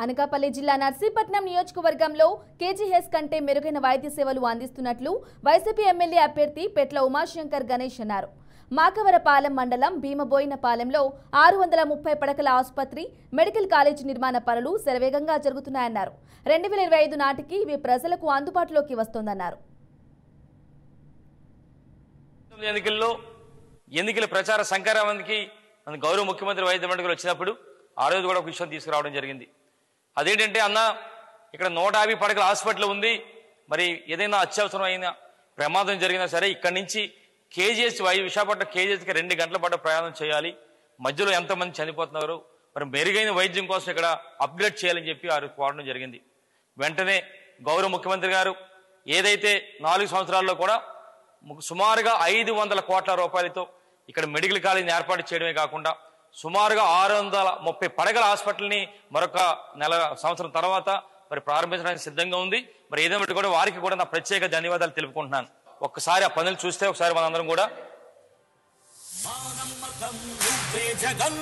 అనకాపల్లి జిల్లా నర్సీపట్నం నియోజకవర్గంలో కేజీహెచ్ కంటే మెరుగైన వైద్య సేవలు అందిస్తున్నట్లు వైసీపీ ఎమ్మెల్యే అభ్యర్థి పెట్ల ఉమాశంకర్ గణేష్ అన్నారు. మాకవరపాలెం మండలం భీమబోయినపాలెంలో 630 పడకల ఆసుపత్రి, మెడికల్ కాలేజీ నిర్మాణ పనులు శరవేగంగా జరుగుతున్నాయన్నారు. 2025 నాటికి ఇవి ప్రజలకు అందుబాటులోకి వస్తోందన్నారు. ఎన్నికల ప్రచార సంక్రాంతికి మన గౌరవ ముఖ్యమంత్రి వైద్య మండలికి వచ్చినప్పుడు ఆ రోజు కూడా ఒక విషయం తీసుకురావడం జరిగింది. అదేంటంటే అన్న ఇక్కడ 150 పడకల హాస్పిటల్ ఉంది, మరి ఏదైనా అత్యవసరమైన ప్రమాదం జరిగినా సరే ఇక్కడి నుంచి కేజీహెచ్ విశాఖపట్నం కేజీహెచ్కి 2 గంటల పాటు ప్రయాణం చేయాలి, మధ్యలో ఎంతమంది చనిపోతున్నారు, మరి మెరుగైన వైద్యం కోసం ఇక్కడ అప్గ్రేడ్ చేయాలని చెప్పి వారు కోరడం జరిగింది. వెంటనే గౌరవ ముఖ్యమంత్రి గారు ఏదైతే 4 సంవత్సరాల్లో కూడా సుమారుగా 500 కోట్ల రూపాయలతో ఇక్కడ మెడికల్ కాలేజీని ఏర్పాటు చేయడమే కాకుండా సుమారుగా 630 పడకల హాస్పిటల్ని మరొక సంవత్సరం తర్వాత మరి ప్రారంభించడానికి సిద్ధంగా ఉంది. మరి ఏదేమిటి కూడా వారికి కూడా నా ప్రత్యేక ధన్యవాదాలు తెలుపుకుంటున్నాను. ఒక్కసారి ఆ పనులు చూస్తే ఒకసారి మనందరం కూడా నమ్మకం నువ్వే జగన్,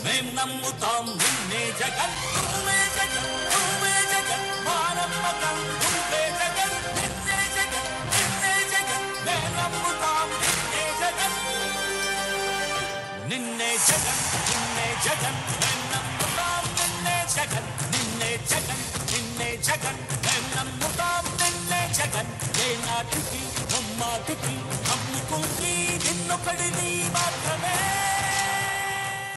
మేం నమ్ముతాం నిన్నే జగన్, నువ్వే జగన్, నువ్వే జగన్, మా నమ్మకం నువ్వే జగన్, నిన్నే జగన్, నిన్నే జగన్, మేం నమ్ముతాం నిన్నే జగన్, నిన్నే జగన్, నిన్నే జగన్, మేం నమ్ముతాం నిన్నే జగన్, నిన్నే జగన్, నిన్నే జగన్, మేం నమ్ముతాం నిన్నే జగన్, ఏ నాటికి నమ్మాటికి నమ్ముకుంది నిన్నొకడిని